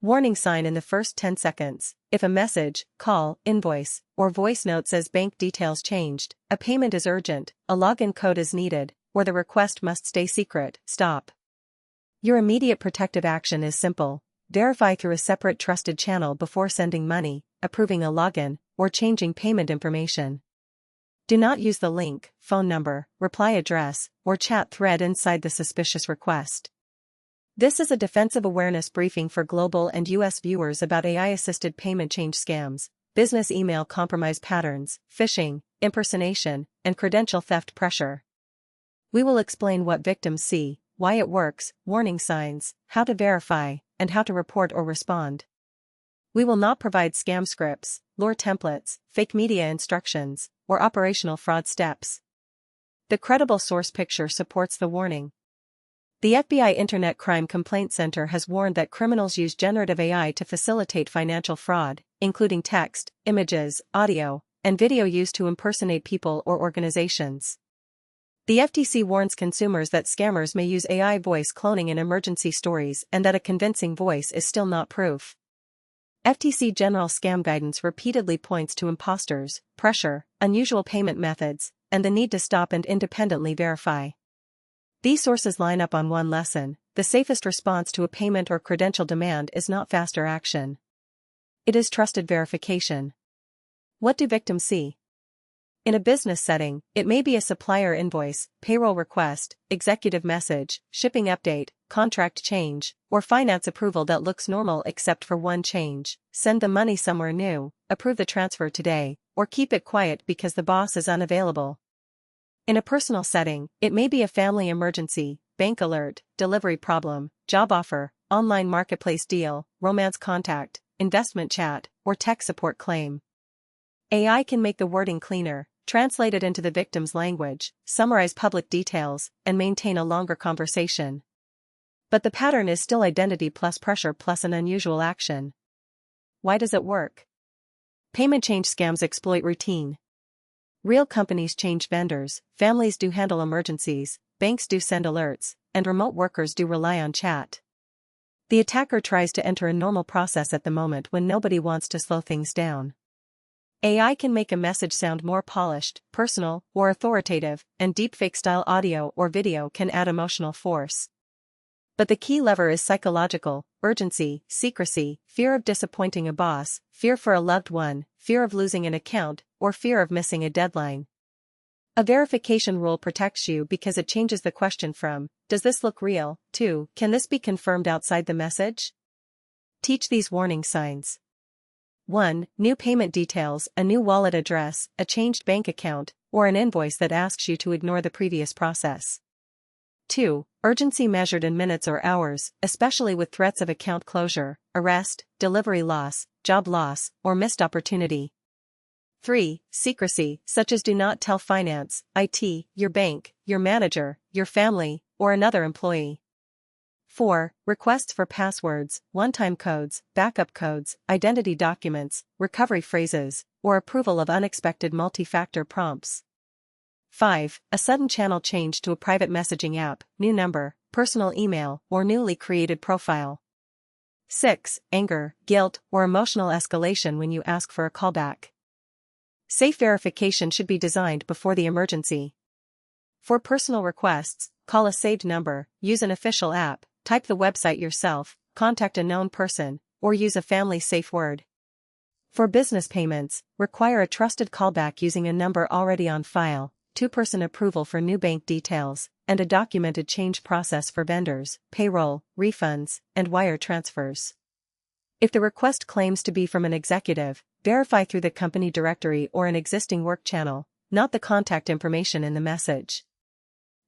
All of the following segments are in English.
Warning sign in the first 10 seconds. If a message, call, invoice, or voice note says bank details changed, a payment is urgent, a login code is needed, or the request must stay secret, stop. Your immediate protective action is simple. Verify through a separate trusted channel before sending money, approving a login, or changing payment information. Do not use the link, phone number, reply address, or chat thread inside the suspicious request. This is a defensive awareness briefing for global and U.S. viewers about AI-assisted payment change scams, business email compromise patterns, phishing, impersonation, and credential theft pressure. We will explain what victims see, why it works, warning signs, how to verify, and how to report or respond. We will not provide scam scripts, lure templates, fake media instructions, or operational fraud steps. The credible source picture supports the warning. The FBI Internet Crime Complaint Center has warned that criminals use generative AI to facilitate financial fraud, including text, images, audio, and video used to impersonate people or organizations. The FTC warns consumers that scammers may use AI voice cloning in emergency stories and that a convincing voice is still not proof. FTC General Scam Guidance repeatedly points to imposters, pressure, unusual payment methods, and the need to stop and independently verify. These sources line up on one lesson: the safest response to a payment or credential demand is not faster action. It is trusted verification. What do victims see? In a business setting, it may be a supplier invoice, payroll request, executive message, shipping update, contract change, or finance approval that looks normal except for one change: send the money somewhere new, approve the transfer today, or keep it quiet because the boss is unavailable. In a personal setting, it may be a family emergency, bank alert, delivery problem, job offer, online marketplace deal, romance contact, investment chat, or tech support claim. AI can make the wording cleaner, translate it into the victim's language, summarize public details, and maintain a longer conversation. But the pattern is still identity plus pressure plus an unusual action. Why does it work? Payment change scams exploit routine. Real companies change vendors, families do handle emergencies, banks do send alerts, and remote workers do rely on chat. The attacker tries to enter a normal process at the moment when nobody wants to slow things down. AI can make a message sound more polished, personal, or authoritative, and deepfake-style audio or video can add emotional force. But the key lever is psychological: urgency, secrecy, fear of disappointing a boss, fear for a loved one, fear of losing an account, or fear of missing a deadline. A verification rule protects you because it changes the question from, "Does this look real?" to, "Can this be confirmed outside the message?" Teach these warning signs. 1. New payment details, a new wallet address, a changed bank account, or an invoice that asks you to ignore the previous process. 2. Urgency measured in minutes or hours, especially with threats of account closure, arrest, delivery loss, job loss, or missed opportunity. 3. Secrecy, such as do not tell finance, IT, your bank, your manager, your family, or another employee. 4. Requests for passwords, one-time codes, backup codes, identity documents, recovery phrases, or approval of unexpected multi-factor prompts. 5. A sudden channel change to a private messaging app, new number, personal email, or newly created profile. 6. Anger, guilt, or emotional escalation when you ask for a callback. Safe verification should be designed before the emergency. For personal requests, call a saved number, use an official app, type the website yourself, contact a known person, or use a family-safe word. For business payments, require a trusted callback using a number already on file, two-person approval for new bank details, and a documented change process for vendors, payroll, refunds, and wire transfers. If the request claims to be from an executive, verify through the company directory or an existing work channel, not the contact information in the message.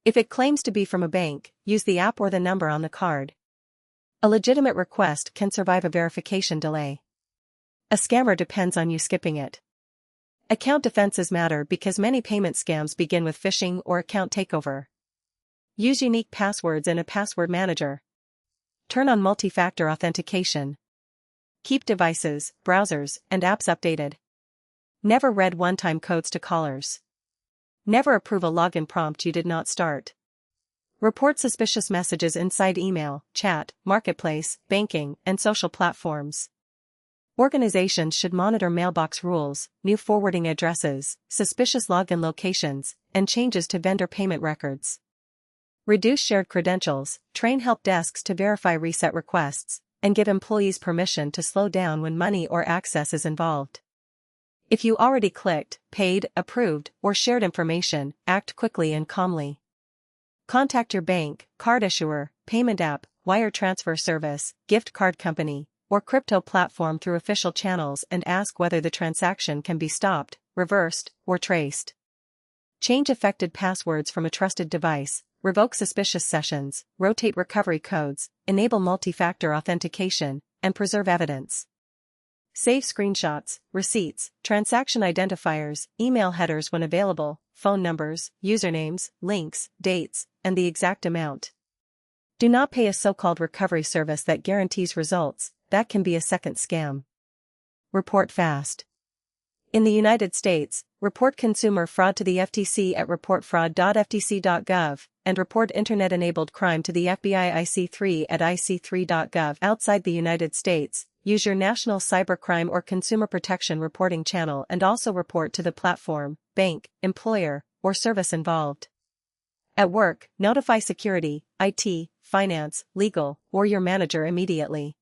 If it claims to be from a bank, use the app or the number on the card. A legitimate request can survive a verification delay. A scammer depends on you skipping it. Account defenses matter because many payment scams begin with phishing or account takeover. Use unique passwords in a password manager. Turn on multi-factor authentication. Keep devices, browsers, and apps updated. Never read one-time codes to callers. Never approve a login prompt you did not start. Report suspicious messages inside email, chat, marketplace, banking, and social platforms. Organizations should monitor mailbox rules, new forwarding addresses, suspicious login locations, and changes to vendor payment records. Reduce shared credentials, train help desks to verify reset requests, and give employees permission to slow down when money or access is involved. If you already clicked, paid, approved, or shared information, act quickly and calmly. Contact your bank, card issuer, payment app, wire transfer service, gift card company, or crypto platform through official channels and ask whether the transaction can be stopped, reversed, or traced. Change affected passwords from a trusted device, revoke suspicious sessions, rotate recovery codes, enable multi-factor authentication, and preserve evidence. Save screenshots, receipts, transaction identifiers, email headers when available, phone numbers, usernames, links, dates, and the exact amount. Do not pay a so-called recovery service that guarantees results. That can be a second scam. Report fast. In the United States, report consumer fraud to the FTC at reportfraud.ftc.gov, and report internet-enabled crime to the FBI IC3 at ic3.gov. Outside the United States, use your national cybercrime or consumer protection reporting channel and also report to the platform, bank, employer, or service involved. At work, notify security, IT, finance, legal, or your manager immediately.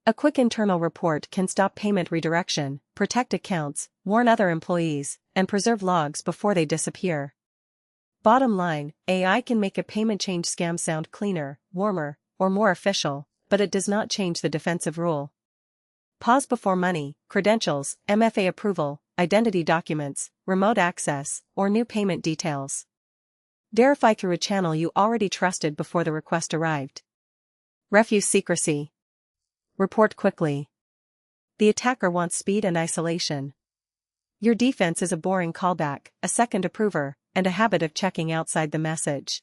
A quick internal report can stop payment redirection, protect accounts, warn other employees, and preserve logs before they disappear. Bottom line, AI can make a payment change scam sound cleaner, warmer, or more official, but it does not change the defensive rule. Pause before money, credentials, MFA approval, identity documents, remote access, or new payment details. Verify through a channel you already trusted before the request arrived. Refuse secrecy. Report quickly. The attacker wants speed and isolation. Your defense is a boring callback, a second approver, and a habit of checking outside the message.